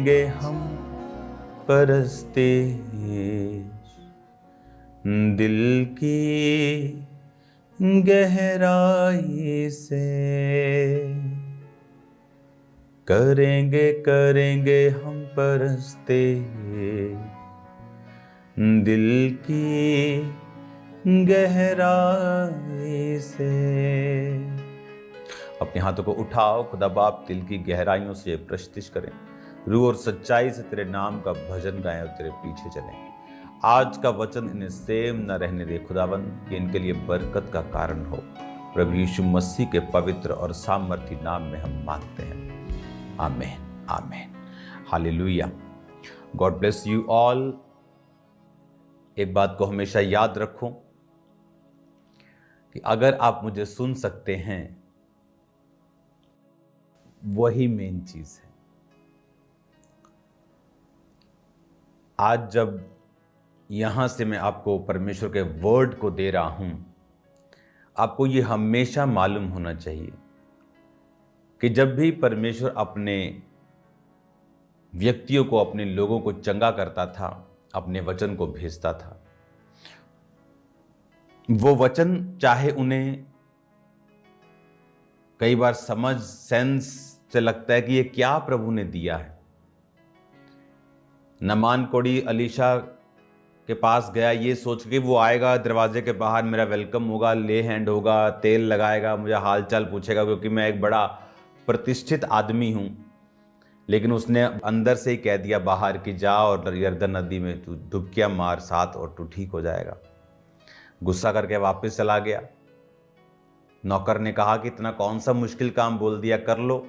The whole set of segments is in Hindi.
करेंगे हम परस्तेज, दिल की गहराई से करेंगे करेंगे हम परस्तेज, दिल की गहराई से। अपने हाथों को उठाओ, खुदा बाप दिल की गहराइयों से प्रस्तुत करें, रूह और सच्चाई से तेरे नाम का भजन गाएं और तेरे पीछे चलें। आज का वचन इन्हें सेम न रहने दे खुदावंद, कि इनके लिए बरकत का कारण हो। प्रभु यीशु मसीह के पवित्र और सामर्थी नाम में हम मांगते हैं, आमीन आमीन, hallelujah. God bless you all. एक बात को हमेशा याद रखो कि अगर आप मुझे सुन सकते हैं वही मेन चीज है। आज जब यहां से मैं आपको परमेश्वर के वर्ड को दे रहा हूं, आपको ये हमेशा मालूम होना चाहिए कि जब भी परमेश्वर अपने व्यक्तियों को, अपने लोगों को चंगा करता था, अपने वचन को भेजता था, वो वचन चाहे उन्हें कई बार समझ सेंस से लगता है कि ये क्या प्रभु ने दिया है। नमान कोड़ी अलीशा के पास गया ये सोच के वो आएगा दरवाजे के बाहर, मेरा वेलकम होगा, ले हैंड होगा, तेल लगाएगा, मुझे हालचाल पूछेगा क्योंकि मैं एक बड़ा प्रतिष्ठित आदमी हूं। लेकिन उसने अंदर से ही कह दिया बाहर कि जा और यरदन नदी में तू डुबकियां मार 7 और तू ठीक हो जाएगा। गुस्सा करके वापस चला गया। नौकर ने कहा कि इतना कौन सा मुश्किल काम बोल दिया, कर लो।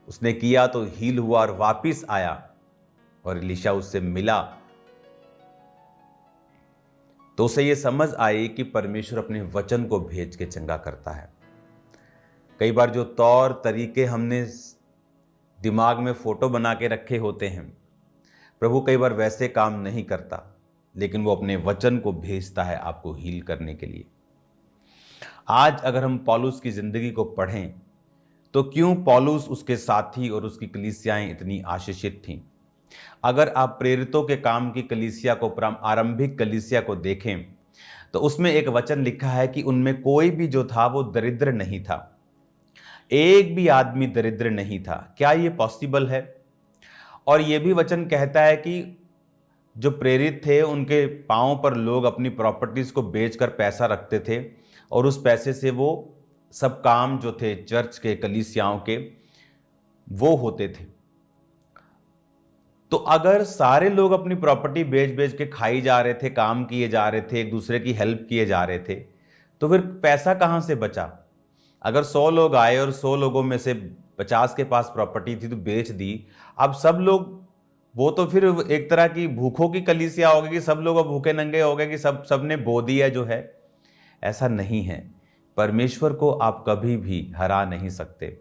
उसने किया तो हील हुआ और वापस आया और एलीशा उससे मिला तो उसे यह समझ आई कि परमेश्वर अपने वचन को भेज के चंगा करता है। कई बार जो तौर तरीके हमने दिमाग में फोटो बना के रखे होते हैं, प्रभु कई बार वैसे काम नहीं करता, लेकिन वो अपने वचन को भेजता है आपको हील करने के लिए। आज अगर हम पौलुस की जिंदगी को पढ़ें तो क्यों पौलुस, उसके साथी और उसकी कलीसियाएं इतनी आशीषित थीं। अगर आप प्रेरितों के काम की कलीसिया को, आरंभिक कलीसिया को देखें तो उसमें एक वचन लिखा है कि उनमें कोई भी जो था वो दरिद्र नहीं था, एक भी आदमी दरिद्र नहीं था। क्या ये पॉसिबल है? और यह भी वचन कहता है कि जो प्रेरित थे उनके पांव पर लोग अपनी प्रॉपर्टीज को बेचकर पैसा रखते थे और उस पैसे से वो सब काम जो थे चर्च के, कलीसियाओं के, वो होते थे। तो अगर सारे लोग अपनी प्रॉपर्टी बेच बेच के खाई जा रहे थे, काम किए जा रहे थे, एक दूसरे की हेल्प किए जा रहे थे, तो फिर पैसा कहां से बचा? अगर 100 लोग आए और 100 लोगों में से 50 के पास प्रॉपर्टी थी तो बेच दी, अब सब लोग, वो तो फिर एक तरह की भूखों की कलीसिया हो गई कि सब लोग भूखे नंगे हो गए कि सबने बो दिया जो है। ऐसा नहीं है। परमेश्वर को आप कभी भी हरा नहीं सकते।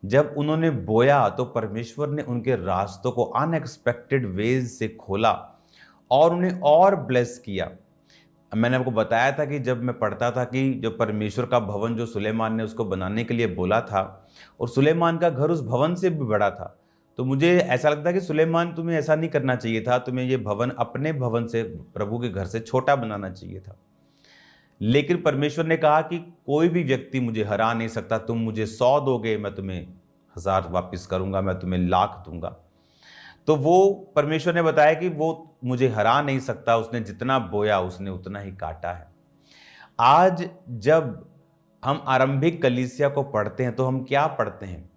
जब उन्होंने बोया तो परमेश्वर ने उनके रास्तों को अनएक्सपेक्टेड वेज से खोला और उन्हें और ब्लेस किया। मैंने आपको बताया था कि जब मैं पढ़ता था कि जो परमेश्वर का भवन जो सुलेमान ने उसको बनाने के लिए बोला था, और सुलेमान का घर उस भवन से भी बड़ा था, तो मुझे ऐसा लगता है कि सुलेमान, तुम्हें ऐसा नहीं करना चाहिए था, तुम्हें ये भवन अपने भवन से, प्रभु के घर से छोटा बनाना चाहिए था। लेकिन परमेश्वर ने कहा कि कोई भी व्यक्ति मुझे हरा नहीं सकता। तुम मुझे 100 दोगे, मैं तुम्हें 1000 वापस करूंगा, मैं तुम्हें 1,00,000 दूंगा। तो वो परमेश्वर ने बताया कि वो मुझे हरा नहीं सकता, उसने जितना बोया उसने उतना ही काटा है। आज जब हम आरंभिक कलीसिया को पढ़ते हैं तो हम क्या पढ़ते हैं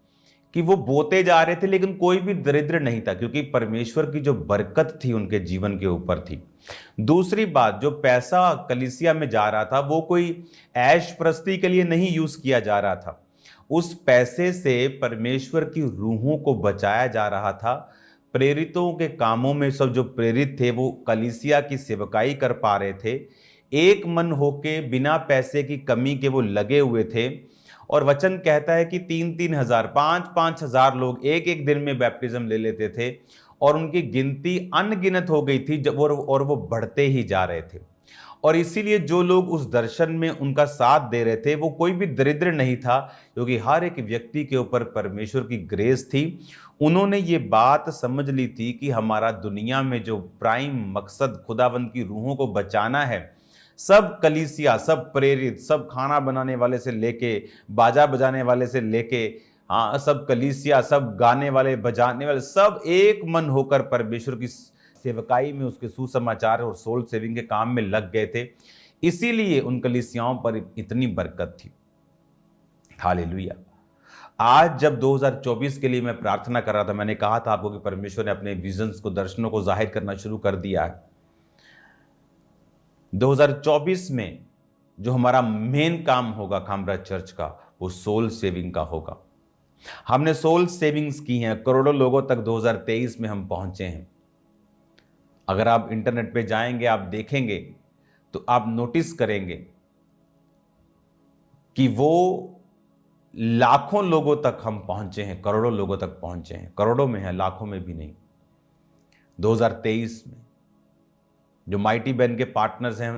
कि वो बोते जा रहे थे लेकिन कोई भी दरिद्र नहीं था, क्योंकि परमेश्वर की जो बरकत थी उनके जीवन के ऊपर थी। दूसरी बात, जो पैसा कलीसिया में जा रहा था वो कोई ऐश प्रस्ती के लिए नहीं यूज किया जा रहा था। उस पैसे से परमेश्वर की रूहों को बचाया जा रहा था। प्रेरितों के कामों में सब जो प्रेरित थे वो कलीसिया की सेवकाई कर पा रहे थे, एक मन होके, बिना पैसे की कमी के वो लगे हुए थे। और वचन कहता है कि 3-3 हजार, 5-5 हजार लोग एक एक दिन में बैप्टिज्म ले लेते थे और उनकी गिनती अनगिनत हो गई थी और वो बढ़ते ही जा रहे थे। और इसीलिए जो लोग उस दर्शन में उनका साथ दे रहे थे वो कोई भी दरिद्र नहीं था, क्योंकि हर एक व्यक्ति के ऊपर परमेश्वर की ग्रेस थी। उन्होंने ये बात समझ ली थी कि हमारा दुनिया में जो प्राइम मकसद खुदावंद की रूहों को बचाना है। सब कलीसिया, सब प्रेरित, सब खाना बनाने वाले से लेके बाजा बजाने वाले से लेके, हाँ, सब कलीसिया, सब गाने वाले बजाने वाले, सब एक मन होकर परमेश्वर की सेवकाई में, उसके सुसमाचार और सोल सेविंग के काम में लग गए थे। इसीलिए उन कलीसियाओं पर इतनी बरकत थी। हालेलुया। आज जब 2024 के लिए मैं प्रार्थना कर रहा था, मैंने कहा था आपको कि परमेश्वर ने अपने विजन्स को, दर्शनों को जाहिर करना शुरू कर दिया है। 2024 में जो हमारा मेन काम होगा खामरा चर्च का, वो सोल सेविंग का होगा। हमने सोल सेविंग्स की हैं, करोड़ों लोगों तक 2023 में हम पहुंचे हैं। अगर आप इंटरनेट पे जाएंगे, आप देखेंगे तो आप नोटिस करेंगे कि वो लाखों लोगों तक हम पहुंचे हैं, करोड़ों लोगों तक पहुंचे हैं। करोड़ों में है, लाखों में भी नहीं। 2023 में जो माइटी बहन के पार्टनर्स हैं,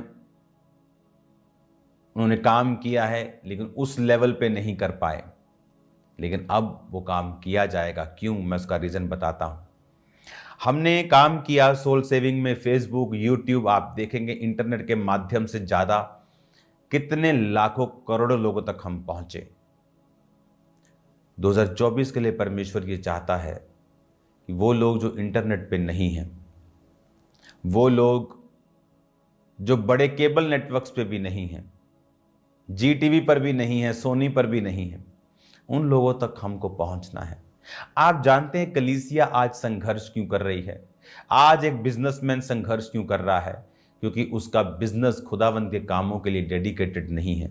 उन्होंने काम किया है, लेकिन उस लेवल पे नहीं कर पाए। लेकिन अब वो काम किया जाएगा। क्यों? मैं उसका रीजन बताता हूं। हमने काम किया सोल सेविंग में, फेसबुक, यूट्यूब, आप देखेंगे इंटरनेट के माध्यम से ज़्यादा कितने लाखों करोड़ों लोगों तक हम पहुंचे। 2024 के लिए परमेश्वर ये चाहता है कि वो लोग जो इंटरनेट पे नहीं हैं, वो लोग जो बड़े केबल नेटवर्क्स पे भी नहीं हैं, जी टीवी पर भी नहीं है, सोनी पर भी नहीं है, उन लोगों तक हमको पहुंचना है। आप जानते हैं कलीसिया आज संघर्ष क्यों कर रही है? आज एक बिजनेसमैन संघर्ष क्यों कर रहा है? क्योंकि उसका बिजनेस खुदावंद के कामों के लिए डेडिकेटेड नहीं है।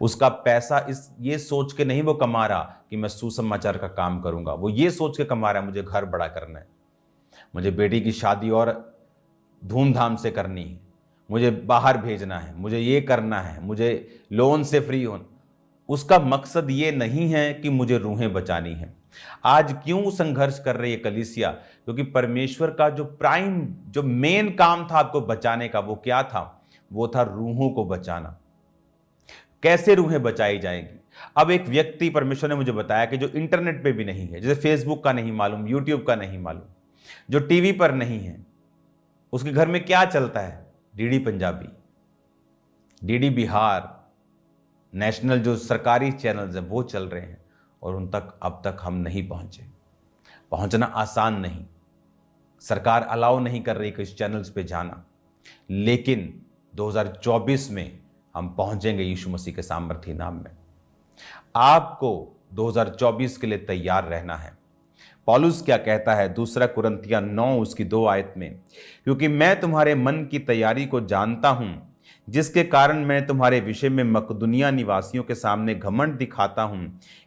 उसका पैसा ये सोच के नहीं वो कमा रहा कि मैं सुसमाचार का काम करूंगा। वो ये सोच के कमा रहा है, मुझे घर बड़ा करना है, मुझे बेटी की शादी और धूमधाम से करनी है, मुझे बाहर भेजना है, मुझे ये करना है, मुझे लोन से फ्री होना। उसका मकसद ये नहीं है कि मुझे रूहें बचानी है। आज क्यों संघर्ष कर रही है कलीसिया? क्योंकि परमेश्वर का जो मेन काम था आपको बचाने का, वो क्या था? वो था रूहों को बचाना। कैसे रूहें बचाई जाएंगी? अब एक व्यक्ति, परमेश्वर ने मुझे बताया कि जो इंटरनेट पे भी नहीं है, जैसे फेसबुक का नहीं मालूम, यूट्यूब का नहीं मालूम, जो टीवी पर नहीं है, उसके घर में क्या चलता है? DD Punjabi, DD Bihar, national जो सरकारी चैनल्स हैं वो चल रहे हैं, और उन तक अब तक हम नहीं पहुंचे। पहुंचना आसान नहीं, सरकार अलाउ नहीं कर रही कि इस चैनल्स पे जाना, लेकिन 2024 में हम पहुंचेंगे यीशु मसीह के सामर्थ्य नाम में। आपको 2024 के लिए तैयार रहना है। पौलुस क्या कहता है? 2 कुरिन्थियों 9 उसकी 2 आयत में, क्योंकि मैं तुम्हारे मन की तैयारी को जानता हूं, जिसके कारण मैं तुम्हारे विषय में मकदुनिया निवासियों के सामने घमंड दिखाता हूं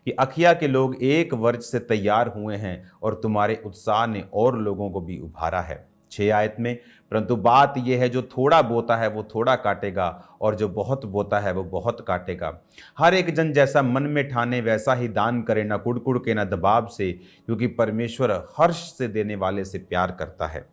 कि अखिया के लोग 1 वर्ष से तैयार हुए हैं और तुम्हारे उत्साह ने और लोगों को भी उभारा है। 6 आयत में, परंतु बात यह है, जो थोड़ा बोता है वो थोड़ा काटेगा, और जो बहुत बोता है वो बहुत काटेगा। हर एक जन जैसा मन में ठाने वैसा ही दान करे, न कुड़कुड़ के न दबाव से, क्योंकि परमेश्वर हर्ष से देने वाले से प्यार करता है।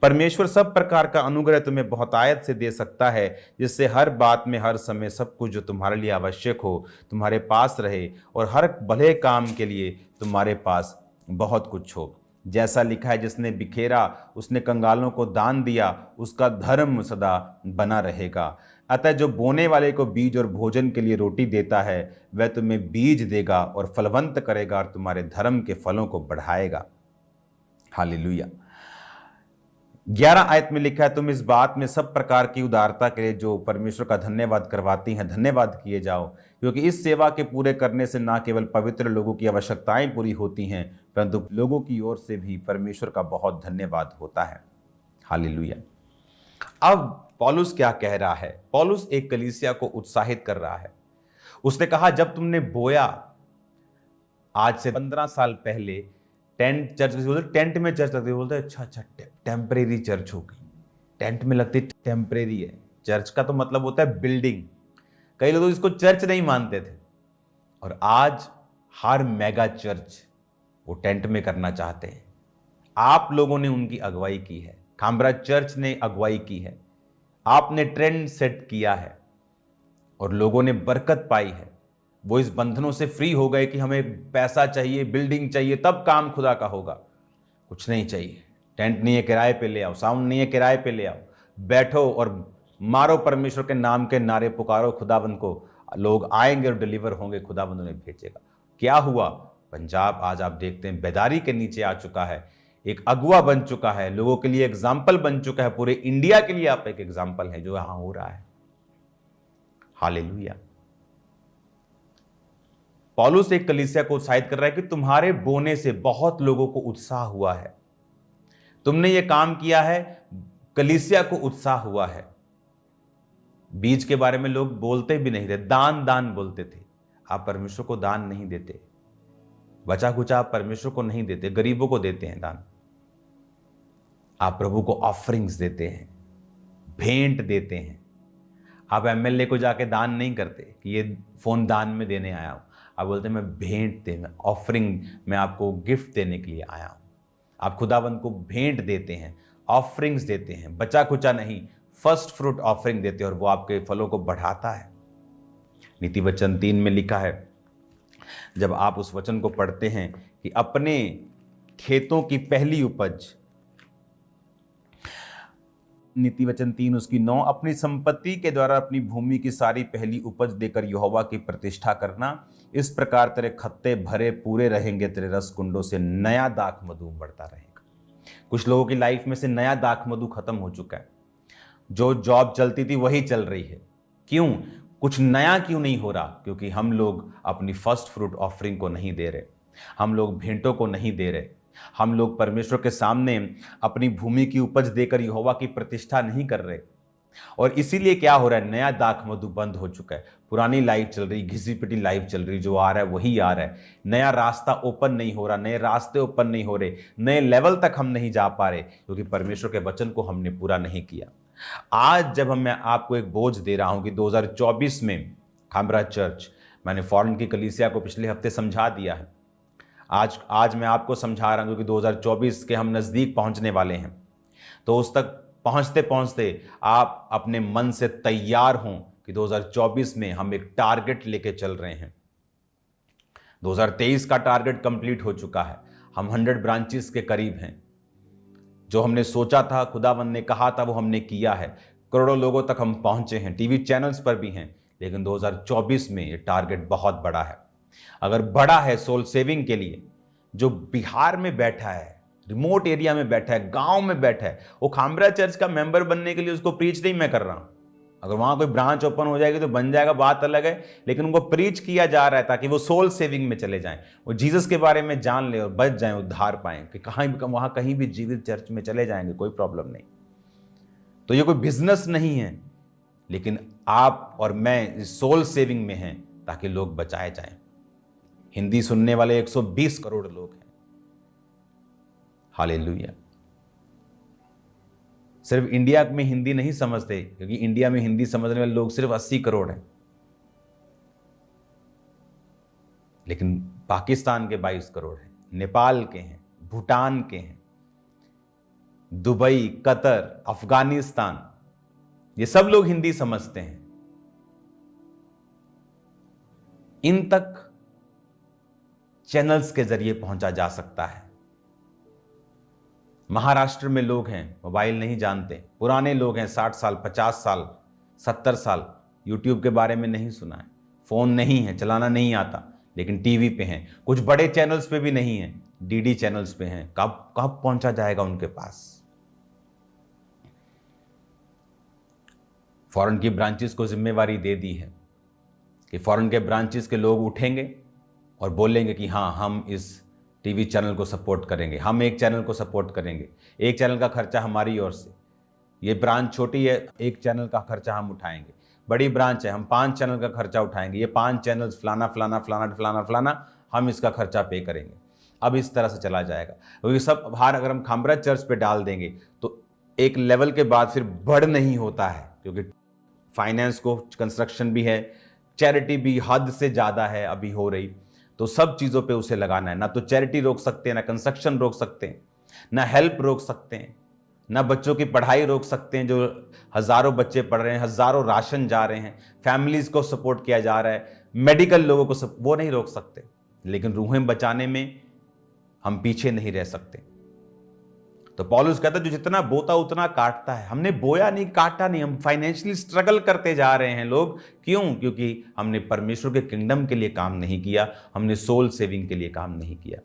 परमेश्वर सब प्रकार का अनुग्रह तुम्हें बहुतायत से दे सकता है, जिससे हर बात में हर समय सब कुछ जो तुम्हारे लिए आवश्यक हो तुम्हारे पास रहे, और हर भले काम के लिए तुम्हारे पास बहुत कुछ हो। जैसा लिखा है, जिसने बिखेरा उसने कंगालों को दान दिया, उसका धर्म सदा बना रहेगा। अतः जो बोने वाले को बीज और भोजन के लिए रोटी देता है, वह तुम्हें बीज देगा और फलवंत करेगा, और तुम्हारे धर्म के फलों को बढ़ाएगा। हालेलुया। 11 आयत में लिखा है, तुम इस बात में सब प्रकार की उदारता के लिए जो परमेश्वर का धन्यवाद करवाती हैं, धन्यवाद किए जाओ, क्योंकि इस सेवा के पूरे करने से न केवल पवित्र लोगों की आवश्यकताएं पूरी होती हैं, परंतु लोगों की ओर से भी परमेश्वर का बहुत धन्यवाद होता है। हालेलुया। अब पौलुस क्या कह रहा है? पौलुस एक कलीसिया को उत्साहित कर रहा है। उसने कहा, जब तुमने बोया, आज से 15 साल पहले टेंट चर्च, टेंट में चर्च लगती है, बोलते अच्छा टेम्परेरी चर्च होगी, टेंट में लगती टेम्परेरी है। चर्च का तो मतलब होता है बिल्डिंग। कई लोग इसको चर्च नहीं मानते थे, और आज हर मेगा चर्च वो टेंट में करना चाहते हैं। आप लोगों ने उनकी अगुवाई की है, खामरा चर्च ने अगुवाई की है। आपने ट्रेंड सेट किया है और लोगों ने बरकत पाई है। वो इस बंधनों से फ्री हो गए कि हमें पैसा चाहिए, बिल्डिंग चाहिए, तब काम खुदा का होगा। कुछ नहीं चाहिए, टेंट नहीं है किराए पे ले आओ, साउंड नहीं है किराए पे ले आओ, बैठो और मारो परमेश्वर के नाम के नारे, पुकारो खुदाबंद को, लोग आएंगे और डिलीवर होंगे, खुदाबंद उन्हें भेजेगा। क्या हुआ? पंजाब आज आप देखते हैं बेदारी के नीचे आ चुका है, एक अगुवा बन चुका है, लोगों के लिए एग्जाम्पल बन चुका है, पूरे इंडिया के लिए आप एक एग्जाम्पल है जो यहां हो रहा है। हालेलुया। पौलुस एक कलीसिया को उत्साहित कर रहा है कि तुम्हारे बोने से बहुत लोगों को उत्साह हुआ है, तुमने ये काम किया है, कलीसिया को उत्साह हुआ है। बीज के बारे में लोग बोलते भी नहीं थे, दान दान बोलते थे। आप परमेश्वर को दान नहीं देते, बचा कुचा आप परमेश्वर को नहीं देते, गरीबों को देते हैं दान। आप प्रभु को ऑफरिंग्स देते हैं, भेंट देते हैं। आप एमएलए को जाके दान नहीं करते कि ये फोन दान में देने आया हूं, आप बोलते हैं मैं भेंट दे, मैं ऑफरिंग, मैं आपको गिफ्ट देने के लिए आया हूं। आप खुदाबंद को भेंट देते हैं, ऑफरिंग्स देते हैं, बचा कुचा नहीं, फर्स्ट फ्रूट ऑफरिंग देते हैं और वो आपके फलों को बढ़ाता है। नीति वचन 3 में लिखा है, जब आप उस वचन को पढ़ते हैं कि अपने खेतों की पहली उपज, नीति वचन 3 उसकी 9, अपनी संपत्ति के द्वारा अपनी भूमि की सारी पहली उपज देकर यहोवा की प्रतिष्ठा करना, इस प्रकार तेरे खत्ते भरे पूरे रहेंगे, तेरे रस कुंडों से नया दाख मधु बढ़ता रहेगा। कुछ लोगों की लाइफ में से नया दाख मधु खत्म हो चुका है, जो जॉब चलती थी वही चल रही है। क्यों? कुछ नया क्यों नहीं हो रहा? क्योंकि हम लोग अपनी फर्स्ट फ्रूट ऑफरिंग को नहीं दे रहे, हम लोग भेंटों को नहीं दे रहे, हम लोग परमेश्वर के सामने अपनी भूमि की उपज देकर यहोवा की प्रतिष्ठा नहीं कर रहे। और इसीलिए क्या हो रहा है? नया दाख मधु बंद हो चुका है, पुरानी लाइफ चल रही, घिसी पिटी लाइफ चल रही, जो आ रहा है वही आ रहा है। नया रास्ता ओपन नहीं हो रहा, नए रास्ते ओपन नहीं हो रहे, नए लेवल तक हम नहीं जा पा रहे, क्योंकि परमेश्वर के वचन को हमने पूरा नहीं किया। आज जब मैं आपको एक बोझ दे रहा हूं कि 2024 में खामरा चर्च, मैंने फॉरेन की कलीसिया को पिछले हफ्ते समझा दिया है, आज मैं आपको समझा रहा हूं कि 2024 के हम नजदीक पहुंचने वाले हैं। तो उस तक पहुंचते पहुंचते आप अपने मन से तैयार हों कि 2024 में हम एक टारगेट लेके चल रहे हैं। 2023 का टारगेट कंप्लीट हो चुका है, हम 100 ब्रांचेस के करीब हैं। जो हमने सोचा था, खुदावंद ने कहा था, वो हमने किया है। करोड़ों लोगों तक हम पहुंचे हैं, टीवी चैनल्स पर भी हैं। लेकिन 2024 में ये टारगेट बहुत बड़ा है। अगर बड़ा है सोल सेविंग के लिए, जो बिहार में बैठा है, रिमोट एरिया में बैठा है, गांव में बैठा है, वो खामरा चर्च का मेंबर बनने के लिए उसको प्रीच नहीं मैं कर रहा हूं। अगर वहां कोई ब्रांच ओपन हो जाएगी तो बन जाएगा, बात अलग है, लेकिन उनको प्रीच किया जा रहा है ताकि वो सोल सेविंग में चले जाएं, वो जीसस के बारे में जान ले और बच जाएं, उद्धार पाएं, कि वहां कहीं भी जीवित चर्च में चले जाएंगे, कोई प्रॉब्लम नहीं। तो ये कोई बिजनेस नहीं है, लेकिन आप और मैं इस सोल सेविंग में हैं ताकि लोग बचाए जाएं। हिंदी सुनने वाले 120 करोड़ लोग हैं। हालेलुया। सिर्फ इंडिया में हिंदी नहीं समझते, क्योंकि इंडिया में हिंदी समझने वाले लोग सिर्फ 80 करोड़ हैं, लेकिन पाकिस्तान के 22 करोड़ हैं, नेपाल के हैं, भूटान के हैं, दुबई, कतर, अफगानिस्तान, ये सब लोग हिंदी समझते हैं। इन तक चैनल्स के जरिए पहुंचा जा सकता है। महाराष्ट्र में लोग हैं, मोबाइल नहीं जानते, पुराने लोग हैं, 60 साल, 50 साल, 70 साल, यूट्यूब के बारे में नहीं सुना है, फोन नहीं है, चलाना नहीं आता, लेकिन टीवी पे हैं। कुछ बड़े चैनल्स पे भी नहीं है, डीडी चैनल्स पे हैं। कब कब पहुंचा जाएगा उनके पास? फॉरेन की ब्रांचेस को जिम्मेवारी दे दी है कि फॉरेन के ब्रांचेस के लोग उठेंगे और बोलेंगे कि हाँ, हम इस टीवी चैनल को सपोर्ट करेंगे, हम एक चैनल को सपोर्ट करेंगे, एक चैनल का खर्चा हमारी ओर से। ये ब्रांच छोटी है, एक चैनल का खर्चा हम उठाएंगे। बड़ी ब्रांच है, हम 5 चैनल का खर्चा उठाएंगे। ये 5 चैनल्स फलाना फलाना फलाना फलाना फलाना, हम इसका खर्चा पे करेंगे। अब इस तरह से चला जाएगा, क्योंकि सब भार अगर हम खामरा चर्च पे डाल देंगे तो एक लेवल के बाद फिर बढ़ नहीं होता है, क्योंकि फाइनेंस को, कंस्ट्रक्शन भी है, चैरिटी भी हद से ज़्यादा है अभी हो रही, तो सब चीज़ों पे उसे लगाना है। ना तो चैरिटी रोक सकते हैं, ना कंस्ट्रक्शन रोक सकते हैं, ना हेल्प रोक सकते हैं, ना बच्चों की पढ़ाई रोक सकते हैं, जो हजारों बच्चे पढ़ रहे हैं, हजारों राशन जा रहे हैं, फैमिलीज को सपोर्ट किया जा रहा है, मेडिकल लोगों को वो नहीं रोक सकते, लेकिन रूहें बचाने में हम पीछे नहीं रह सकते। तो पौलुस कहता है जो जितना बोता उतना काटता है। हमने बोया नहीं, काटा नहीं, हम फाइनेंशियली स्ट्रगल करते जा रहे हैं लोग। क्यों? क्योंकि हमने परमेश्वर के किंगडम के लिए काम नहीं किया, हमने सोल सेविंग के लिए काम नहीं किया।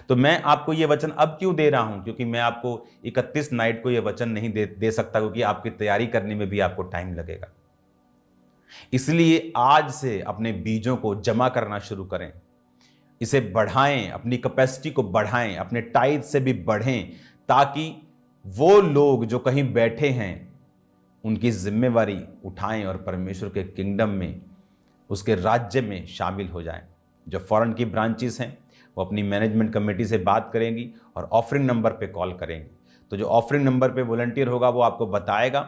तो मैं आपको यह वचन अब क्यों दे रहा हूं? क्योंकि मैं आपको 31 नाइट को यह वचन नहीं दे सकता, क्योंकि आपकी तैयारी करने में भी आपको टाइम लगेगा। इसलिए आज से अपने बीजों को जमा करना शुरू करें, इसे बढ़ाएं, अपनी कैपेसिटी को बढ़ाएं, अपने टाइट से भी बढ़ें, ताकि वो लोग जो कहीं बैठे हैं उनकी जिम्मेवारी उठाएं और परमेश्वर के किंगडम में, उसके राज्य में शामिल हो जाएं। जो फॉरेन की ब्रांचेस हैं वो अपनी मैनेजमेंट कमेटी से बात करेंगी और ऑफरिंग नंबर पे कॉल करेंगी। तो जो ऑफरिंग नंबर पे वॉलंटियर होगा वो आपको बताएगा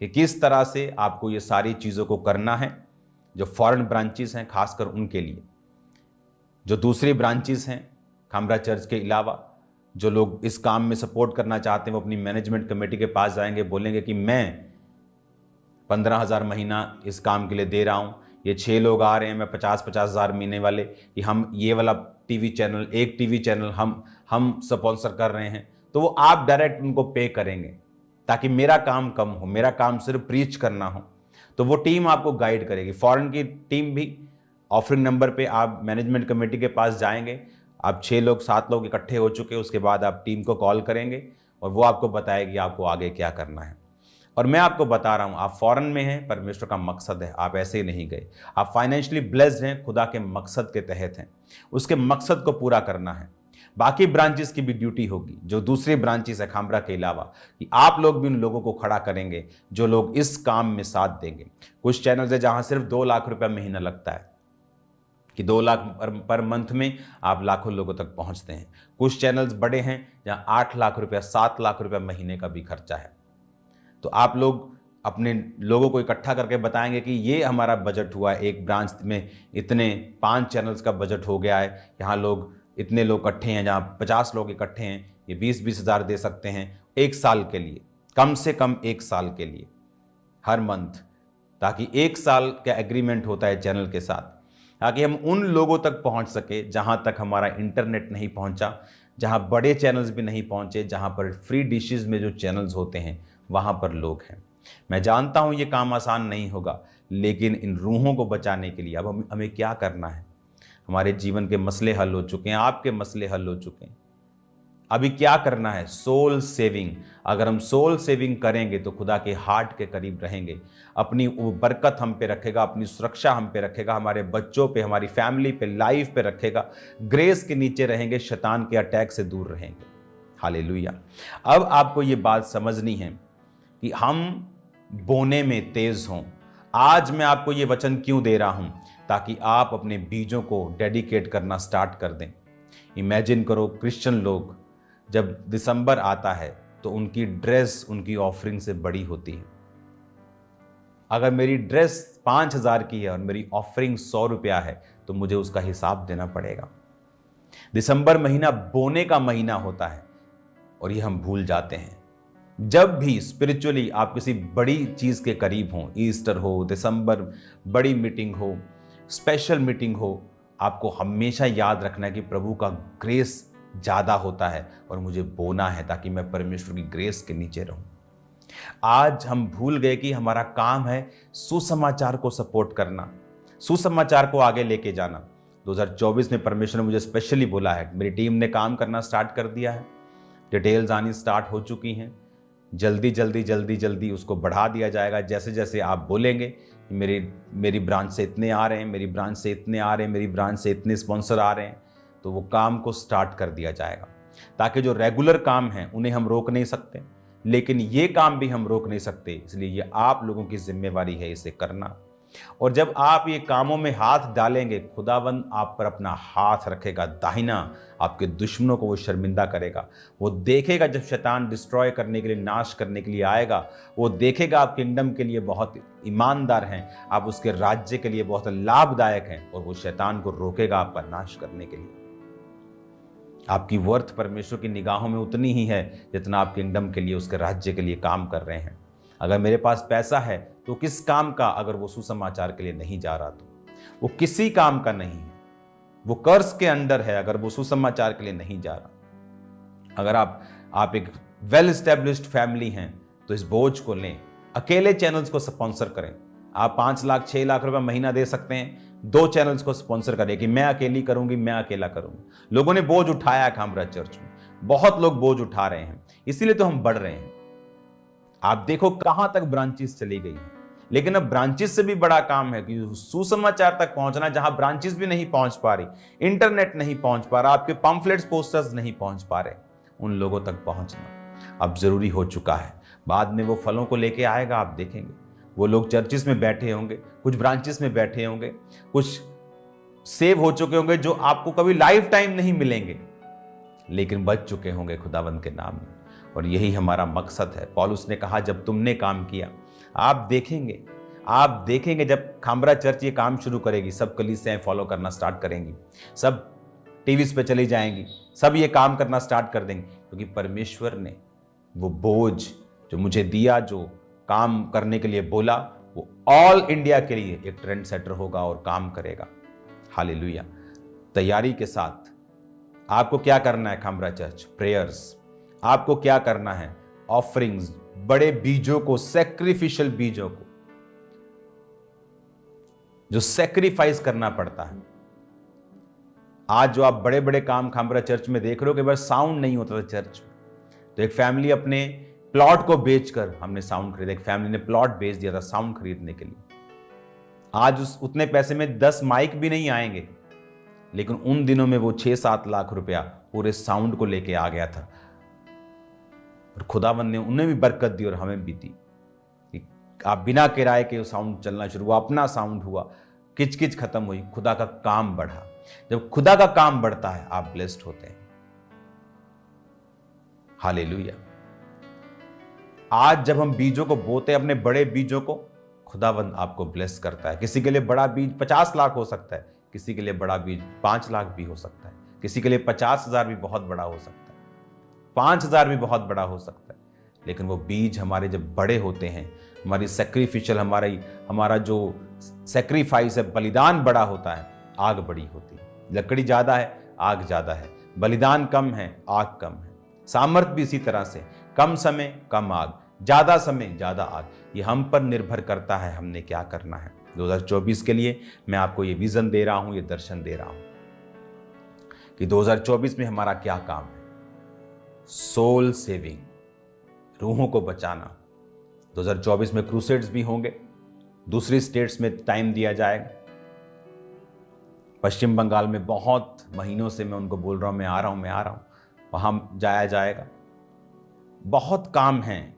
कि किस तरह से आपको ये सारी चीज़ों को करना है। जो फॉरेन ब्रांचेस हैं खासकर उनके लिए, जो दूसरी ब्रांचेस हैं खामरा चर्च के अलावा, जो लोग इस काम में सपोर्ट करना चाहते हैं वो अपनी मैनेजमेंट कमेटी के पास जाएंगे, बोलेंगे कि मैं 15,000 महीना इस काम के लिए दे रहा हूँ, ये 6 लोग आ रहे हैं, मैं 50,000 महीने वाले, कि हम ये वाला टीवी चैनल, एक टीवी चैनल हम स्पॉन्सर कर रहे हैं। तो वो आप डायरेक्ट उनको पे करेंगे ताकि मेरा काम कम हो, मेरा काम सिर्फ प्रीच करना हो। तो वो टीम आपको गाइड करेगी। फॉरेन की टीम भी ऑफरिंग नंबर पे आप मैनेजमेंट कमेटी के पास जाएंगे, आप 6 लोग 7 लोग इकट्ठे हो चुके, उसके बाद आप टीम को कॉल करेंगे और वो आपको बताएगी आपको आगे क्या करना है। और मैं आपको बता रहा हूं, आप फॉरेन में हैं, परमेश्वर का मकसद है, आप ऐसे ही नहीं गए। आप फाइनेंशियली ब्लेस्ड हैं, खुदा के मकसद के तहत हैं, उसके मकसद को पूरा करना है। बाकी ब्रांचेस की भी ड्यूटी होगी, जो दूसरी ब्रांचेस है खामरा के अलावा, कि आप लोग भी उन लोगों को खड़ा करेंगे जो लोग इस काम में साथ देंगे। कुछ चैनल्स है जहां सिर्फ 2 लाख रुपया महीना लगता है, कि 2 लाख पर मंथ में आप लाखों लोगों तक पहुंचते हैं। कुछ चैनल्स बड़े हैं जहां 8 लाख रुपया, 7 लाख रुपया महीने का भी खर्चा है। तो आप लोग अपने लोगों को इकट्ठा करके बताएंगे कि ये हमारा बजट हुआ है, एक ब्रांच में इतने 5 चैनल्स का बजट हो गया है, यहाँ लोग इतने लोग इकट्ठे हैं, जहाँ 50 लोग इकट्ठे हैं, ये 20-20 हज़ार दे सकते हैं 1 साल के लिए, कम से कम 1 साल के लिए हर मंथ, ताकि 1 साल का एग्रीमेंट होता है चैनल के साथ, ताकि हम उन लोगों तक पहुंच सके जहां तक हमारा इंटरनेट नहीं पहुंचा, जहां बड़े चैनल्स भी नहीं पहुंचे, जहां पर फ्री डिशेस में जो चैनल्स होते हैं वहां पर लोग हैं। मैं जानता हूं ये काम आसान नहीं होगा, लेकिन इन रूहों को बचाने के लिए अब हमें क्या करना है? हमारे जीवन के मसले हल हो चुके हैं, आपके मसले हल हो चुके हैं, अभी क्या करना है? Soul saving. अगर हम सोल सेविंग करेंगे तो खुदा के हार्ट के करीब रहेंगे, अपनी वो बरकत हम पे रखेगा, अपनी सुरक्षा हम पे रखेगा, हमारे बच्चों पे, हमारी फैमिली पे, लाइफ पे रखेगा, ग्रेस के नीचे रहेंगे, शैतान के अटैक से दूर रहेंगे। हालेलुया। अब आपको ये बात समझनी है कि हम बोने में तेज हों। आज मैं आपको ये वचन क्यों दे रहा हूं? ताकि आप अपने बीजों को डेडिकेट करना स्टार्ट कर दें। इमेजिन करो, क्रिश्चियन लोग जब दिसंबर आता है तो उनकी ड्रेस उनकी ऑफरिंग से बड़ी होती है। अगर मेरी ड्रेस 5,000 की है और मेरी ऑफरिंग 100 रुपया है तो मुझे उसका हिसाब देना पड़ेगा। दिसंबर महीना बोने का महीना होता है और ये हम भूल जाते हैं। जब भी स्पिरिचुअली आप किसी बड़ी चीज के करीब हो, ईस्टर हो, दिसंबर बड़ी मीटिंग हो, स्पेशल मीटिंग हो, आपको हमेशा याद रखना है कि प्रभु का ग्रेस ज्यादा होता है और मुझे बोना है ताकि मैं परमेश्वर की ग्रेस के नीचे रहूं। आज हम भूल गए कि हमारा काम है सुसमाचार को सपोर्ट करना, सुसमाचार को आगे लेके जाना। 2024 में परमेश्वर ने मुझे स्पेशली बोला है, मेरी टीम ने काम करना स्टार्ट कर दिया है, डिटेल्स आनी स्टार्ट हो चुकी हैं, जल्दी जल्दी जल्दी जल्दी उसको बढ़ा दिया जाएगा। जैसे जैसे आप बोलेंगे मेरी ब्रांच से इतने आ रहे हैं, मेरी ब्रांच से इतने आ रहे हैं, मेरी ब्रांच से इतने स्पॉन्सर आ रहे हैं, तो वो काम को स्टार्ट कर दिया जाएगा। ताकि जो रेगुलर काम हैं उन्हें हम रोक नहीं सकते, लेकिन ये काम भी हम रोक नहीं सकते, इसलिए ये आप लोगों की जिम्मेवारी है इसे करना। और जब आप ये कामों में हाथ डालेंगे, खुदावंद आप पर अपना हाथ रखेगा दाहिना, आपके दुश्मनों को वो शर्मिंदा करेगा। वो देखेगा जब शैतान डिस्ट्रॉय करने के लिए, नाश करने के लिए आएगा, वो देखेगा आप किंगडम के लिए बहुत ईमानदार हैं, आप उसके राज्य के लिए बहुत लाभदायक हैं, और वो शैतान को रोकेगा आपका नाश करने के लिए। आपकी वर्थ परमेश्वर की निगाहों में उतनी ही है जितना आप किंगडम के लिए, उसके राज्य के लिए काम कर रहे हैं। अगर मेरे पास पैसा है तो किस काम का, अगर वो सुसमाचार के लिए नहीं जा रहा तो वो किसी काम का नहीं है, वो कर्ज के अंडर है अगर वो सुसमाचार के लिए नहीं जा रहा। अगर आप एक वेल एस्टेब्लिश्ड फैमिली हैं तो इस बोझ को लें, अकेले चैनल्स को स्पॉन्सर करें। आप 5 लाख 6 लाख रुपए महीना दे सकते हैं, 2 चैनल्स को स्पॉन्सर करें कि मैं अकेली करूंगी, मैं अकेला करूंगी। लोगों ने बोझ उठाया है खामरा चर्च में, बहुत लोग बोझ उठा रहे हैं, इसीलिए तो हम बढ़ रहे हैं। आप देखो कहां तक ब्रांचेस चली गई हैं, लेकिन अब ब्रांचेस से भी बड़ा काम है कि सुसमाचार तक पहुंचना, जहां ब्रांचेस भी नहीं पहुंच पा रही, इंटरनेट नहीं पहुंच पा रहा, आपके पम्फलेट्स पोस्टर्स नहीं पहुंच पा रहे, उन लोगों तक पहुंचना अब जरूरी हो चुका है। बाद में वो फलों को लेके आएगा, आप देखेंगे वो लोग चर्चिस में बैठे होंगे, कुछ ब्रांचेस में बैठे होंगे, कुछ सेव हो चुके होंगे जो आपको कभी लाइफ टाइम नहीं मिलेंगे, लेकिन बच चुके होंगे खुदावंद के नाम में। और यही हमारा मकसद है। पौलुस ने कहा जब तुमने काम किया, आप देखेंगे जब खामरा चर्च ये काम शुरू करेगी, सब कलीसियाएं फॉलो करना स्टार्ट करेंगी, सब टीवीज पे चली जाएंगी, सब ये काम करना स्टार्ट कर देंगे, क्योंकि परमेश्वर ने वो बोझ जो मुझे दिया, जो काम करने के लिए बोला, वो ऑल इंडिया के लिए एक ट्रेंड सेटर होगा और काम करेगा। हालेलुया। तैयारी के साथ आपको क्या करना है खामरा चर्च? प्रेयर्स। आपको क्या करना है? ऑफरिंग्स, बड़े बीजों को, सैक्रिफिशियल बीजों को जो सैक्रिफाइस करना पड़ता है। आज जो आप बड़े बड़े काम खामरा चर्च में देख रहे हो कि बस साउंड नहीं होता था चर्च में, तो एक फैमिली अपने प्लॉट को बेचकर हमने साउंड खरीदा। एक फैमिली ने प्लॉट बेच दिया था साउंड खरीदने के लिए। आज उतने पैसे में 10 माइक भी नहीं आएंगे, लेकिन उन दिनों में वो 6-7 लाख रुपया पूरे साउंड को लेके आ गया था। और खुदावंद ने उन्हें भी बरकत दी और हमें भी दी कि आप बिना किराए के साउंड चलना शुरू हुआ, अपना साउंड हुआ, किचकिच खत्म हुई, खुदा का काम बढ़ा। जब खुदा का काम बढ़ता है आप ब्लेस्ड होते हैं। हालेलुया। आज जब हम बीजों को बोते हैं, अपने बड़े बीजों को, खुदावंद आपको ब्लेस करता है। किसी के लिए बड़ा बीज 50 लाख हो सकता है, किसी के लिए बड़ा बीज 5 लाख भी हो सकता है, किसी के लिए 50,000 भी बहुत बड़ा हो सकता है, 5,000 भी बहुत बड़ा हो सकता है। लेकिन वो बीज हमारे जब बड़े होते हैं, हमारी सैक्रिफिशियल, हमारा जो सैक्रिफाइस है, बलिदान बड़ा होता है, आग बड़ी होती है। लकड़ी ज्यादा है, आग ज्यादा है, बलिदान कम है, आग कम है। सामर्थ्य भी इसी तरह से, कम समय कम आग, ज्यादा समय ज्यादा आग। ये हम पर निर्भर करता है हमने क्या करना है। 2024 के लिए मैं आपको ये विजन दे रहा हूं, ये दर्शन दे रहा हूं कि 2024 में हमारा क्या काम है। सोल सेविंग, रूहों को बचाना। 2024 में क्रूसेड्स भी होंगे, दूसरी स्टेट्स में टाइम दिया जाएगा। पश्चिम बंगाल में बहुत महीनों से मैं उनको बोल रहा हूं, मैं आ रहा हूं, वहां जाया जाएगा। बहुत काम है,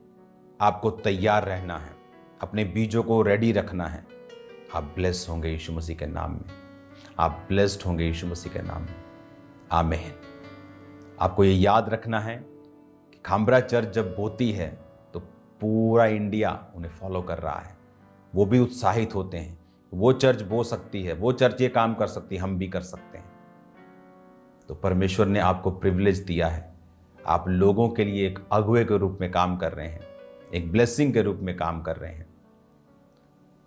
आपको तैयार रहना है, अपने बीजों को रेडी रखना है। आप ब्लेस होंगे यीशु मसीह के नाम में, आप ब्लेस्ड होंगे यीशु मसीह के नाम में। आमीन। आपको ये याद रखना है कि खामरा चर्च जब बोती है तो पूरा इंडिया उन्हें फॉलो कर रहा है, वो भी उत्साहित होते हैं। वो चर्च बो सकती है, वो चर्च ये काम कर सकती है, हम भी कर सकते हैं। तो परमेश्वर ने आपको प्रिविलेज दिया है, आप लोगों के लिए एक अगुवे के रूप में काम कर रहे हैं, एक ब्लेसिंग के रूप में काम कर रहे हैं।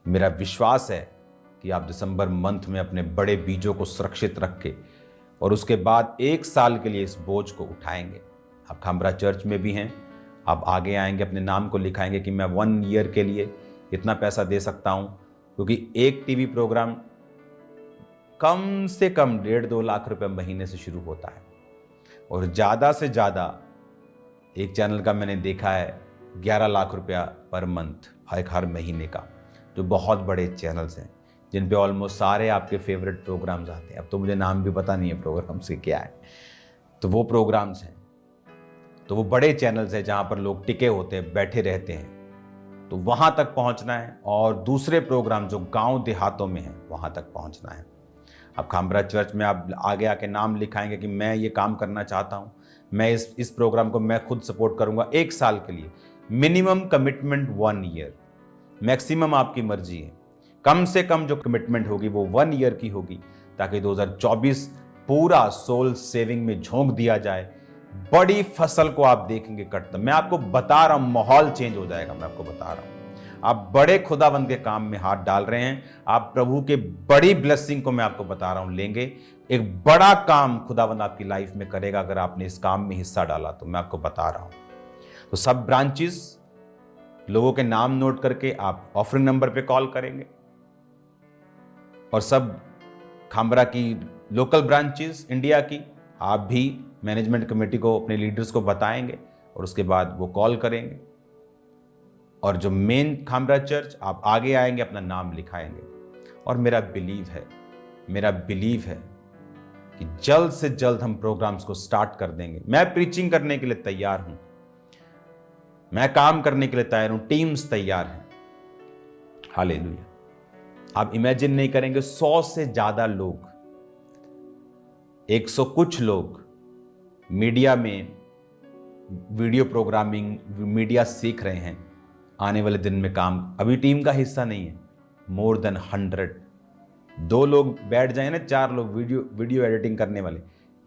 मेरा विश्वास है कि आप दिसंबर मंथ में अपने बड़े बीजों को सुरक्षित रख के और उसके बाद 1 साल के लिए इस बोझ को उठाएंगे। आप खामरा चर्च में भी हैं, आप आगे आएंगे, अपने नाम को लिखाएंगे कि मैं 1 ईयर के लिए इतना पैसा दे सकता हूं, क्योंकि एक टीवी प्रोग्राम कम से कम 1.5-2 लाख रुपए महीने से शुरू होता है, और ज़्यादा से ज़्यादा एक चैनल का मैंने देखा है 11 लाख रुपया पर मंथ, हर महीने का, जो बहुत बड़े चैनल्स हैं जिन पे ऑलमोस्ट सारे आपके फेवरेट प्रोग्राम्स आते हैं। अब तो मुझे नाम भी पता नहीं है प्रोग्राम्स के क्या है, तो वो प्रोग्राम्स हैं, तो वो बड़े चैनल्स हैं जहाँ पर लोग टिके होते हैं, बैठे रहते हैं। तो वहाँ तक पहुँचना है, और दूसरे प्रोग्राम जो गाँव देहातों में हैं वहाँ तक पहुँचना है। अब खामरा चर्च में आप आगे आके नाम लिखाएंगे कि मैं ये काम करना चाहता हूँ, मैं इस प्रोग्राम को मैं खुद सपोर्ट करूँगा 1 साल के लिए। मिनिमम कमिटमेंट 1 ईयर, मैक्सिमम आपकी मर्जी है। कम से कम जो कमिटमेंट होगी वो 1 ईयर की होगी, ताकि 2024 पूरा सोल सेविंग में झोंक दिया जाए, बड़ी फसल को आप देखेंगे कटता। मैं आपको बता रहा हूं, माहौल चेंज हो जाएगा। मैं आपको बता रहा हूं, आप बड़े खुदावंद के काम में हाथ डाल रहे हैं, आप प्रभु के बड़ी ब्लेसिंग को मैं आपको बता रहा हूं लेंगे। एक बड़ा काम खुदावंद आपकी लाइफ में करेगा अगर आपने इस काम में हिस्सा डाला, तो मैं आपको बता रहा हूं। तो सब ब्रांचेस, लोगों के नाम नोट करके आप ऑफरिंग नंबर पे कॉल करेंगे, और सब खामरा की लोकल ब्रांचेस इंडिया की आप भी मैनेजमेंट कमेटी को, अपने लीडर्स को बताएंगे, और उसके बाद वो कॉल करेंगे। और जो मेन खामरा चर्च, आप आगे आएंगे, अपना नाम लिखाएंगे। और मेरा बिलीव है कि जल्द से जल्द हम प्रोग्राम्स को स्टार्ट कर देंगे। मैं प्रीचिंग करने के लिए तैयार हूं, मैं काम करने के लिए तैयार हूं, टीम्स तैयार हैं। हालेलुया। आप इमेजिन नहीं करेंगे, 100 से ज्यादा लोग, 100 कुछ लोग मीडिया में वीडियो प्रोग्रामिंग, मीडिया सीख रहे हैं। आने वाले दिन में काम, अभी टीम का हिस्सा नहीं है, मोर देन 100। 2 लोग बैठ जाए ना, 4 लोग वीडियो एडिटिंग करने वाले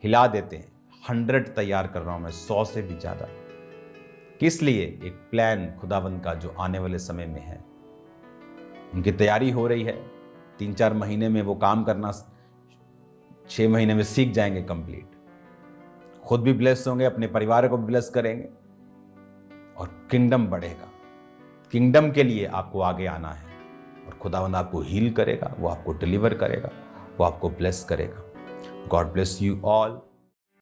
हिला देते हैं। 100 तैयार कर रहा हूं मैं, 100 से भी ज्यादा। किस लिए? एक प्लान खुदावंद का जो आने वाले समय में है, उनकी तैयारी हो रही है। 3-4 महीने में वो काम करना 6 महीने में सीख जाएंगे कंप्लीट। खुद भी ब्लेस होंगे, अपने परिवार को भी ब्लेस करेंगे, और किंगडम बढ़ेगा। किंगडम के लिए आपको आगे आना है, और खुदावंद आपको हील करेगा, वो आपको डिलीवर करेगा, वो आपको ब्लेस करेगा। God bless you all.